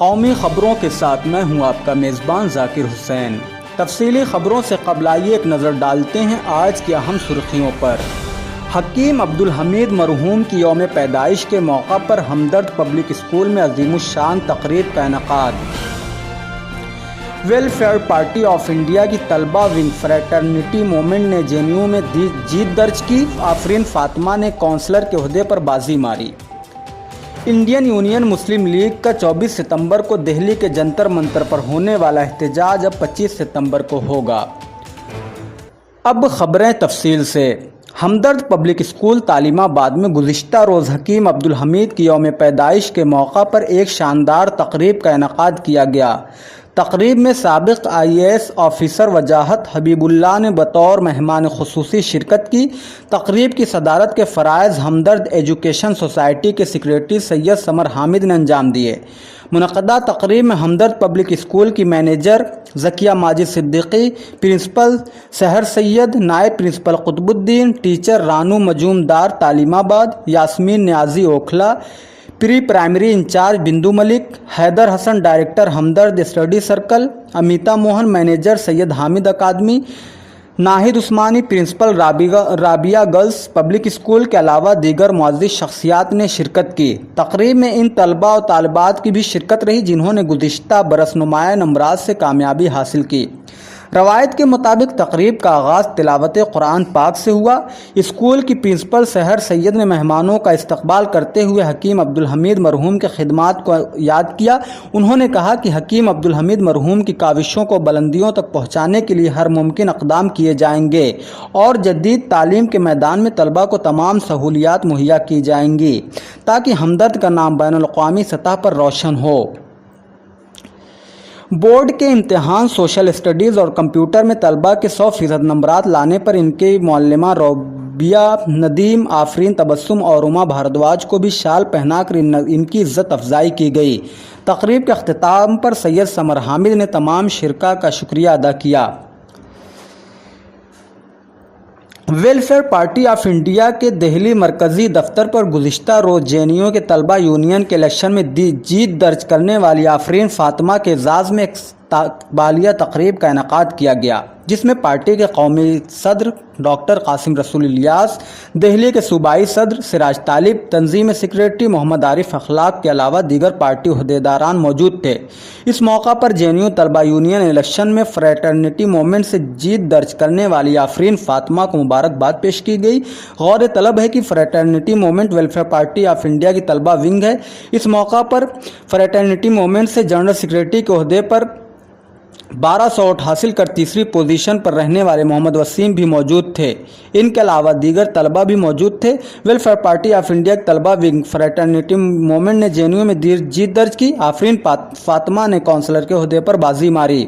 قومی خبروں کے ساتھ میں ہوں آپ کا میزبان ذاکر حسین۔ تفصیلی خبروں سے قبل آئیے ایک نظر ڈالتے ہیں آج کی اہم سرخیوں پر۔ حکیم عبدالحمید مرحوم کی یوم پیدائش کے موقع پر ہمدرد پبلک اسکول میں عظیم الشان تقریب کا انعقاد۔ ویلفیئر پارٹی آف انڈیا کی طلبہ ونگ فریٹرنیٹی موومنٹ نے جے این یو میں جیت درج کی، آفرین فاطمہ نے کونسلر کے عہدے پر بازی ماری۔ انڈین یونین مسلم لیگ کا 24 ستمبر کو دہلی کے جنتر منتر پر ہونے والا احتجاج اب 25 ستمبر کو ہوگا۔ اب خبریں تفصیل سے۔ ہمدرد پبلک اسکول تعلیم آباد میں گزشتہ روز حکیم عبدالحمید کی یوم پیدائش کے موقع پر ایک شاندار تقریب کا انعقاد کیا گیا۔ تقریب میں سابق IAS آفیسر وجاہت حبیب اللہ نے بطور مہمان خصوصی شرکت کی۔ تقریب کی صدارت کے فرائض ہمدرد ایجوکیشن سوسائٹی کے سیکریٹری سید سمر حامد نے انجام دیے۔ منعقدہ تقریب میں ہمدرد پبلک اسکول کی مینیجر ذکیہ ماجد صدیقی، پرنسپل سحر سید، نائب principal Qutubuddin, teacher Ranu Majumdar Taleemabad, Yasmin Niazi Okhla, pre primary in charge Bindu Malik, Haider Hasan director Hamdard study circle, Amita Mohan manager Syed Hamid academy, Nahid Usmani principal Rabia girls public school کے علاوہ دیگر معزز شخصیات نے شرکت کی۔ تقریب میں ان طلباء و طالبات کی بھی شرکت رہی جنہوں نے گزشتہ برس نمایاں نمرات سے کامیابی حاصل کی۔ روایت کے مطابق تقریب کا آغاز تلاوت قرآن پاک سے ہوا۔ اسکول کی پرنسپل سحر سید نے مہمانوں کا استقبال کرتے ہوئے حکیم عبدالحمید مرحوم کے خدمات کو یاد کیا۔ انہوں نے کہا کہ حکیم عبدالحمید مرحوم کی کاوشوں کو بلندیوں تک پہنچانے کے لیے ہر ممکن اقدام کیے جائیں گے اور جدید تعلیم کے میدان میں طلباء کو تمام سہولیات مہیا کی جائیں گی تاکہ ہمدرد کا نام بین الاقوامی سطح پر روشن ہو۔ بورڈ کے امتحان سوشل اسٹڈیز اور کمپیوٹر میں طلباء کے 100% نمبرات لانے پر ان کے معلمہ رابعہ ندیم، آفرین تبسم اور عما بھاردواج کو بھی شال پہنا کر ان کی عزت افزائی کی گئی۔ تقریب کے اختتام پر سید سمر حامد نے تمام شرکاء کا شکریہ ادا کیا۔ ویلفیئر پارٹی آف انڈیا کے دہلی مرکزی دفتر پر گزشتہ روز جے این یو کے طلبہ یونین کے الیکشن میں جیت درج کرنے والی آفرین فاطمہ کے اعزاز میں ایک استقبالیہ تقریب کا انعقاد کیا گیا، جس میں پارٹی کے قومی صدر ڈاکٹر قاسم رسول الیاس، دہلی کے صوبائی صدر سراج طالب، تنظیم سیکریٹری محمد عارف اخلاق کے علاوہ دیگر پارٹی عہدیداران موجود تھے۔ اس موقع پر جے این یو طلبہ یونین الیکشن میں فریٹرنیٹی موومنٹ سے جیت درج کرنے والی آفرین فاطمہ کو مبارکباد پیش کی گئی۔ غور طلب ہے کہ fraternity movement welfare party of India کی طلبہ ونگ ہے۔ اس موقع پر فریٹرنیٹی موومنٹ سے جنرل سیکریٹری کے عہدے پر 1200 ووٹ حاصل کر تیسری پوزیشن پر رہنے والے محمد وسیم بھی موجود تھے۔ ان کے علاوہ دیگر طلباء بھی موجود تھے۔ ویلفیئر پارٹی آف انڈیا کے طلبہ ونگ فریٹرنیٹی موومنٹ نے جے این یو میں جیت درج کی، آفرین فاطمہ نے کونسلر کے عہدے پر بازی ماری۔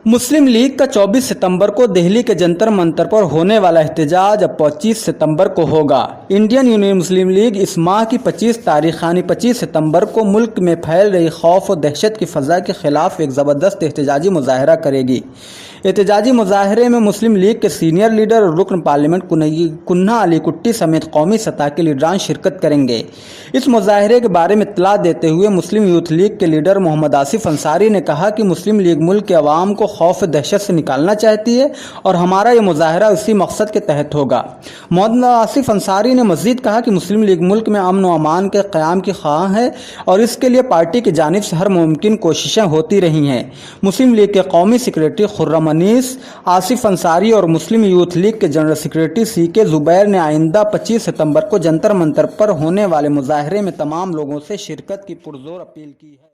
مسلم لیگ کا 24 ستمبر کو دہلی کے جنتر منتر پر ہونے والا احتجاج اب 25 ستمبر کو ہوگا۔ انڈین یونین مسلم لیگ اس ماہ کی 25 تاریخ یعنی 25 ستمبر کو ملک میں پھیل رہی خوف و دہشت کی فضا کے خلاف ایک زبردست احتجاجی مظاہرہ کرے گی۔ احتجاجی مظاہرے میں مسلم لیگ کے سینئر لیڈر اور رکن پارلیمنٹ کنہا علی کٹی سمیت قومی سطح کے لیڈران شرکت کریں گے۔ اس مظاہرے کے بارے میں اطلاع دیتے ہوئے مسلم یوتھ لیگ کے لیڈر محمد آصف انصاری نے کہا کہ مسلم لیگ ملک کے عوام کو خوف دہشت سے نکالنا چاہتی ہے اور ہمارا یہ مظاہرہ اسی مقصد کے تحت ہوگا۔ محمد آصف انصاری نے مزید کہا کہ مسلم لیگ ملک میں امن و امان کے قیام کی خواہاں ہے اور اس کے لیے پارٹی کی جانب سے ہر ممکن کوششیں ہوتی رہی ہیں۔ مسلم لیگ کے قومی سیکریٹری خرم انیس، آصف انصاری اور مسلم یوتھ لیگ کے جنرل سیکریٹری CK زبیر نے آئندہ 25 ستمبر کو جنتر منتر پر ہونے والے مظاہرے میں تمام لوگوں سے شرکت کی پرزور اپیل کی ہے۔